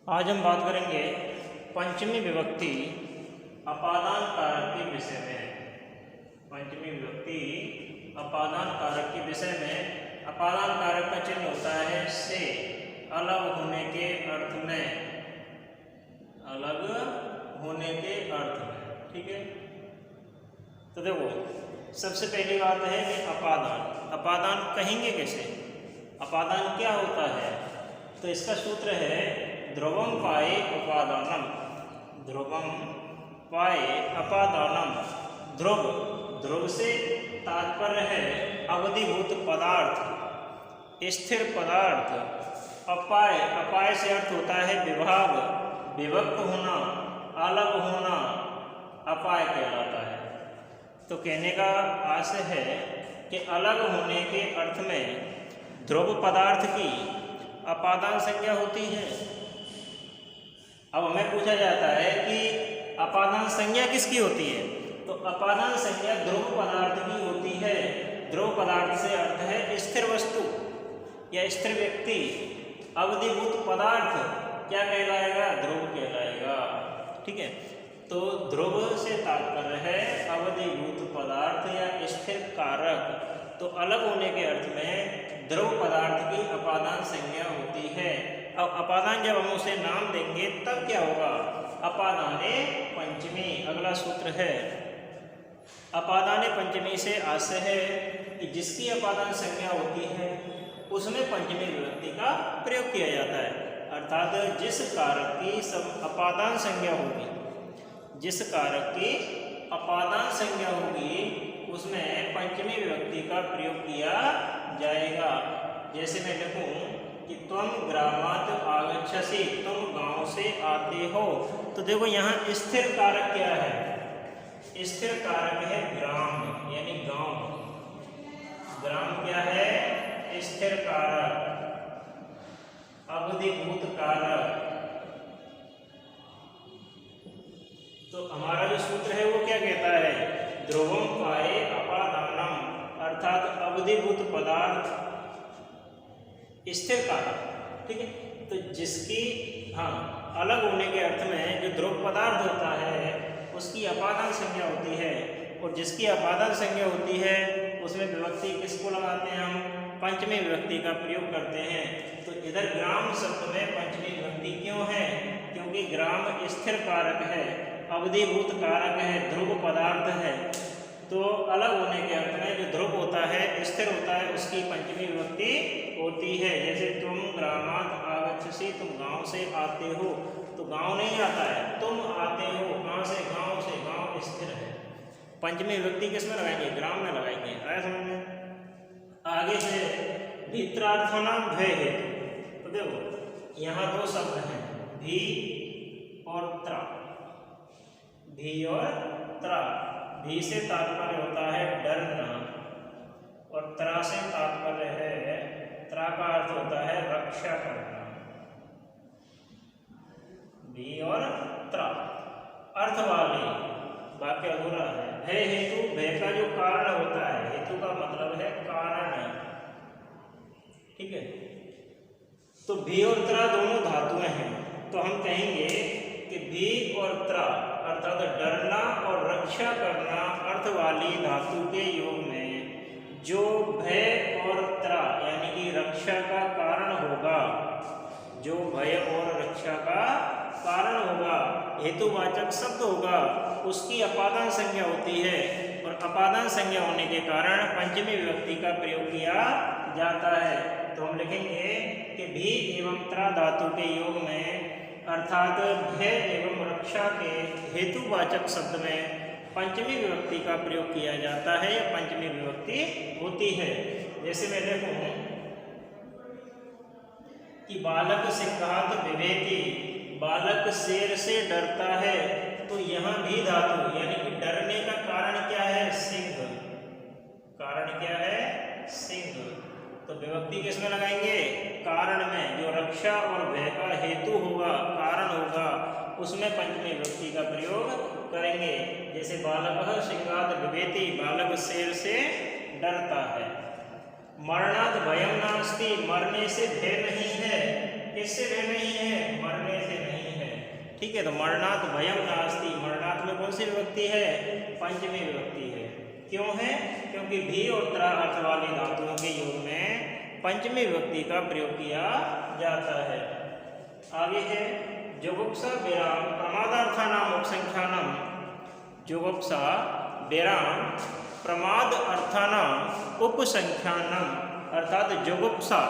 आज हम बात करेंगे पंचमी विभक्ति अपादान कारक के विषय में। पंचमी विभक्ति अपादान कारक के विषय में। अपादान कारक का चिन्ह होता है से, अलग होने के अर्थ में, अलग होने के अर्थ में। ठीक है, तो देखो सबसे पहली बात है कि अपादान। अपादान कहेंगे कैसे? अपादान क्या होता है? तो इसका सूत्र है ध्रुवम पाए उपादानम। ध्रुवम पाए अपादानम। ध्रुव, ध्रुव से तात्पर्य है अवधिभूत पदार्थ, स्थिर पदार्थ। अपाय, अपाय से अर्थ होता है विभाग, विभक्त होना, अलग होना, अपाय कहलाता है। तो कहने का आशय है कि अलग होने के अर्थ में ध्रुव पदार्थ की अपादान संज्ञा होती है। अब हमें पूछा जाता है कि अपादान संज्ञा किसकी होती है? तो अपादान संज्ञा ध्रुव पदार्थ की होती है। ध्रुव पदार्थ से अर्थ है स्थिर वस्तु या स्थिर व्यक्ति। अवधिभूत पदार्थ क्या कहलाएगा? ध्रुव कहलाएगा। ठीक है, तो ध्रुव से तात्पर्य है अवधिभूत पदार्थ या स्थिर कारक। तो अलग होने के अर्थ में ध्रुव पदार्थ की अपादान संज्ञा होती है। अब अपादान जब हम उसे नाम देंगे तब क्या होगा? अपादाने पंचमी। अगला सूत्र है अपादाने पंचमी से आशय है कि जिसकी अपादान संज्ञा होती है उसमें पंचमी विभक्ति का प्रयोग किया जाता है। अर्थात जिस कारक की सब अपादान संज्ञा होगी, जिस कारक की अपादान संज्ञा होगी उसमें पंचमी विभक्ति का प्रयोग किया जाएगा। जैसे मैं लिखूं कि तुम ग्रामात् आगच्छसि, तुम गांव से आते हो। तो देखो यहाँ स्थिर कारक क्या है? स्थिर कारक है ग्राम, यानी गांव। ग्राम क्या है? स्थिर कारक, अवधिभूत कारक। तो हमारा जो सूत्र है वो क्या कहता है? ध्रुवम पाए अपादानम, अर्थात अवधिभूत पदार्थ, स्थिर कारक। ठीक है, तो जिसकी अलग होने के अर्थ में जो ध्रुव पदार्थ होता है उसकी अपादान संज्ञा होती है। और जिसकी अपादान संज्ञा होती है उसमें विभक्ति किसको लगाते हैं? हम पंचमी विभक्ति का प्रयोग करते हैं। तो इधर ग्राम शब्द में पंचमी विभक्ति क्यों है? क्योंकि ग्राम स्थिर कारक है, अवधिभूत कारक है, ध्रुव पदार्थ है। तो अलग होने के अर्थ में जो ध्रुव होता है, स्थिर होता है, उसकी पंचमी विभक्ति होती है। जैसे तुम ग्रामात् आगच्छसि, तुम गांव से आते हो। तो गांव नहीं आता है, तुम आते हो। कहाँ से? गांव से। गांव स्थिर है। पंचमी विभक्ति किस में लगाएंगे? ग्राम में लगाएंगे। आया समझ में? आगे से भीत्रार्थनाम भय हेतु। तो देखो यहाँ दो शब्द हैं, भी और त्रा। भी और त्रा। भी से तात्पर्य होता है डरना और त्रा से तात्पर्य है, त्रा का अर्थ होता है रक्षा करना। भी और त्रा अर्थ वाले वाक्य अधूरा है। भय हेतु, भय का जो कारण होता है, हेतु का मतलब है कारण। ठीक है, तो भी और त्रा दोनों धातुएं हैं। तो हम कहेंगे कि भी और त्रा अर्थात डरना और रक्षा करना अर्थ वाली धातु के योग में जो भय और त्रा यानी कि रक्षा का कारण होगा, जो भय और रक्षा का कारण होगा, हेतुवाचक शब्द होगा, उसकी अपादान संज्ञा होती है। और अपादान संज्ञा होने के कारण पंचमी विभक्ति का प्रयोग किया जाता है। तो हम लिखेंगे कि भी एवं त्रा धातु के योग में अर्थात भय एवं रक्षा के हेतुवाचक शब्द में पंचमी विभक्ति का प्रयोग किया जाता है या पंचमी विभक्ति होती है। जैसे मैं लिखूं कि बालक सिंहात बिभेति, बालक शेर से डरता है। तो यहाँ भी धातु यानी कि डरने का कारण क्या है? सिंह। कारण क्या है? सिंह। तो विभक्ति किस में लगाएंगे? कारण में। जो रक्षा और भय का हेतु होगा, कारण होगा, उसमें पंचमी विभक्ति का प्रयोग करेंगे। जैसे बालकः सिंहात् बिभेति, बालक शेर से डरता है। मरणात् भयं नास्ति, मरने से भय नहीं है। किससे भय नहीं है? मरने से नहीं है। ठीक है, तो मरणात् भयम नास्ति, मरणात् में कौन सी विभक्ति है? पंचमी विभक्ति है। क्यों है? क्योंकि भी और त्रा अर्थ वाली धातुओं के योग में पंचमी विभक्ति का प्रयोग किया जाता है। आगे है जुगुप्सा विराम प्रमादार्थानाम उपसंख्यानम, जुगुप्सा विराम प्रमाद अर्थानाम उपसंख्यानम, अर्थात जुगुप्सा,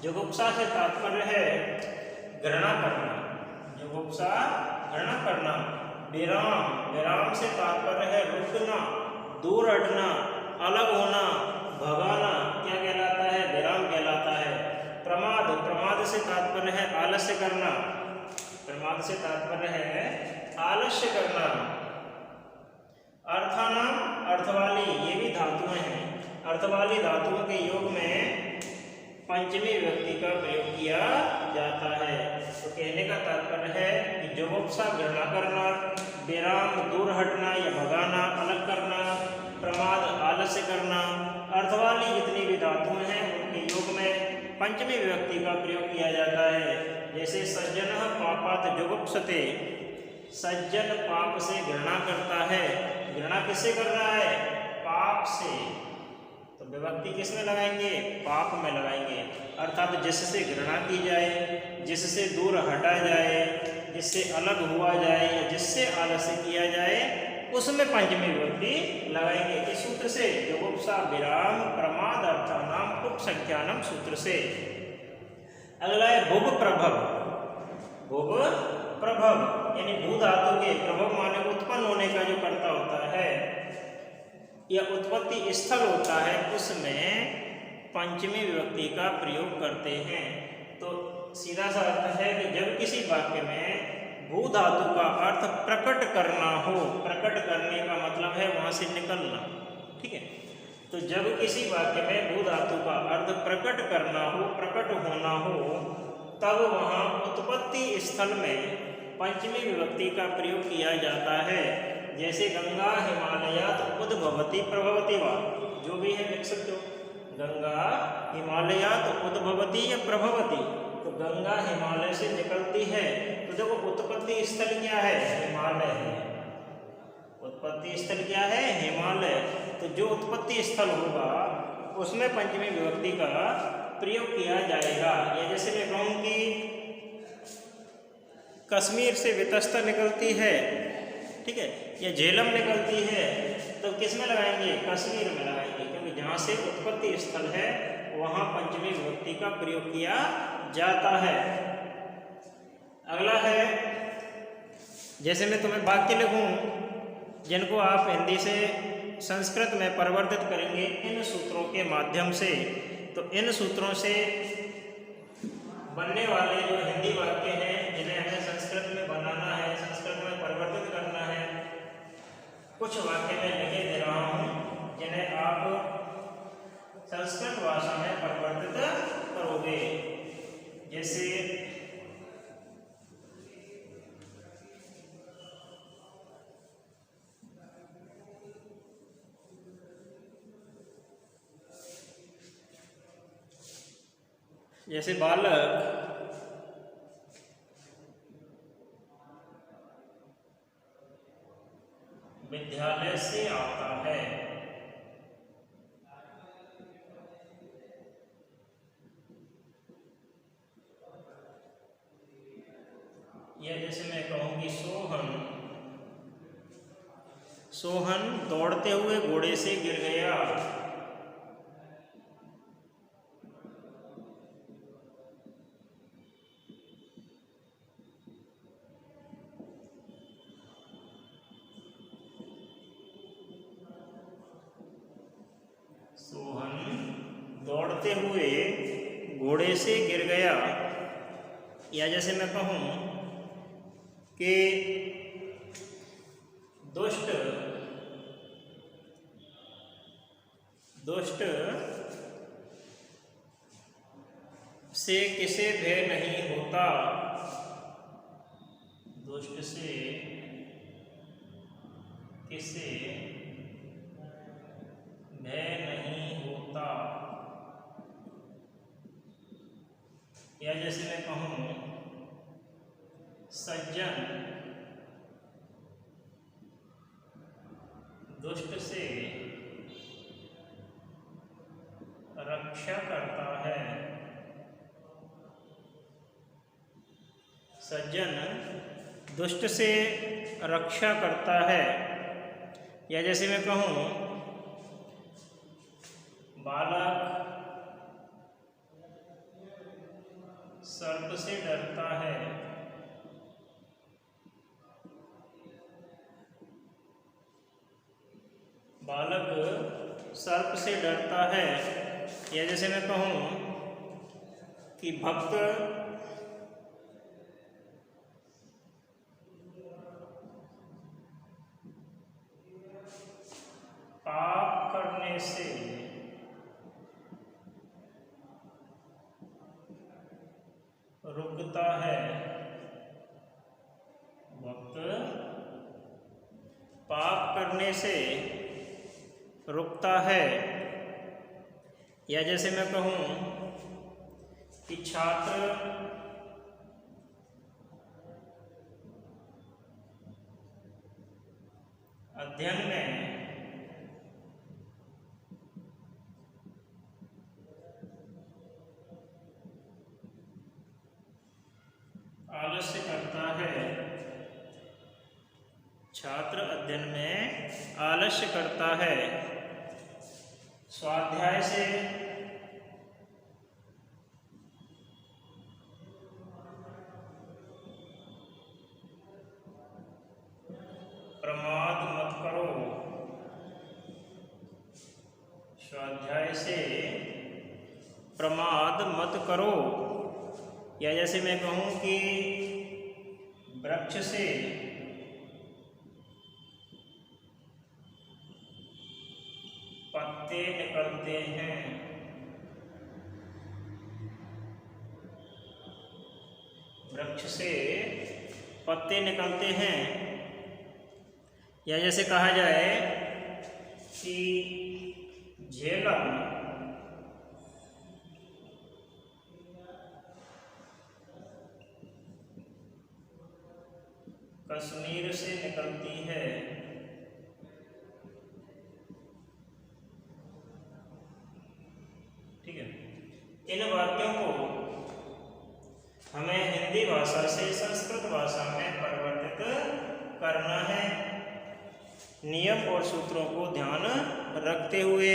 जुगुप्सा से तात्पर्य है घृणा करना, जुगुप्सा घृणा करना। विराम, विराम से तात्पर्य है रुकना, दूर हटना, अलग होना, भगाना, क्या कहलाता है? विराम कहलाता है। प्रमाद, प्रमाद से तात्पर्य है आलस्य करना, प्रमाद से तात्पर्य है आलस्य करना। अर्थानाम, अर्थवाली, ये भी धातुएं हैं, अर्थवाली धातुओं के योग में पंचमी विभक्ति का प्रयोग किया जाता है। तो कहने का तात्पर्य है कि जुगुप्सा घृणा करना, विराम दूर हटना या भगाना, अलग करना, प्रमाद आलस्य करना, अर्थवाली जितनी भी धातुएं हैं उनके योग में पंचमी विभक्ति का प्रयोग किया जाता है। जैसे सज्जन पापात जुगुप्सते, सज्जन पाप से घृणा करता है। घृणा किससे कर रहा है? पाप से। तो विभक्ति किस में लगाएंगे? पाप में लगाएंगे, अर्थात जिससे घृणा की जाए, जिससे दूर हटा जाए, जिससे अलग हुआ जाए या जिससे आलस्य किया जाए, उसमें पंचमी विभक्ति लगाएंगे। इस सूत्र से जुगुप्सा विराम प्रमाद अर्थानाम उपसंख्यानम सूत्र से। अगला है भुव प्रभव, भुव प्रभव यानी भू धातु के प्रभव माने उत्पन्न होने का जो कर्ता होता है या उत्पत्ति स्थल होता है, उसमें पंचमी विभक्ति का प्रयोग करते हैं। तो सीधा सा अर्थ है कि जब किसी वाक्य में भू धातु का अर्थ प्रकट करना हो, प्रकट करने का मतलब है वहां से निकलना, ठीक है। तो जब किसी वाक्य में भू धातु का अर्थ प्रकट करना हो, प्रकट होना हो, तब वहां उत्पत्ति स्थल में पंचमी विभक्ति का प्रयोग किया जाता है। जैसे गंगा हिमालयात उद्भवती प्रभवती वा, जो भी है लिख सकते हो। गंगा हिमालयात उद्भवती या प्रभवती, तो गंगा हिमालय से निकलती है, तो देखो उत्पत्ति स्थल क्या है? हिमालय है। उत्पत्ति स्थल क्या है? हिमालय। तो जो उत्पत्ति स्थल होगा उसमें पंचमी विभक्ति का प्रयोग किया जाएगा। या जैसे मैं कहूँ कि कश्मीर से वितस्ता निकलती है, ठीक है, या झेलम निकलती है, तो किस में लगाएंगे? कश्मीर में लगाएंगे, क्योंकि जहाँ से उत्पत्ति स्थल है वहाँ पंचमी विभक्ति का प्रयोग किया जाता है। अगला है, जैसे मैं तुम्हें वाक्य लिखूं जिनको आप हिंदी से संस्कृत में परिवर्तित करेंगे इन सूत्रों के माध्यम से, तो इन सूत्रों से बनने वाले जो हिंदी वाक्य हैं जिन्हें हमें संस्कृत में बनाना है, संस्कृत में परिवर्तित करना है, कुछ वाक्य में लिखे दे रहा हूँ जिन्हें आप संस्कृत भाषा में परिवर्तित करोगे। जैसे जैसे बालक विद्यालय से आता है, या जैसे मैं कहूँगी सोहन, सोहन दौड़ते हुए घोड़े से गिर गया। दौड़ते हुए घोड़े से गिर गया। या जैसे मैं कहूँ कि दुष्ट दुष्ट से किसे भय नहीं होता, दुष्ट से किसे भय नहीं होता। या जैसे मैं कहूँ सज्जन दुष्ट से रक्षा करता है। सज्जन दुष्ट से रक्षा करता है। या जैसे मैं कहूँ बालक सर्प से डरता है। बालक सर्प से डरता है। या जैसे मैं कहूँ कि भक्त पाप करने से रुकता है। भक्त पाप करने से रुकता है। या जैसे मैं कहूँ कि छात्र अध्ययन में आलस्य करता है। छात्र अध्ययन में आलस्य करता है। स्वाध्याय से प्रमाद मत करो। स्वाध्याय से प्रमाद मत करो। या जैसे मैं कहूँ कि वृक्ष से पत्ते निकलते हैं। वृक्ष से पत्ते निकलते हैं। या जैसे कहा जाए कि झेलम कश्मीर से निकलती है। ठीक है। इन वाक्यों को हमें हिंदी भाषा से संस्कृत भाषा में परिवर्तित करना है। नियम और सूत्रों को ध्यान रखते हुए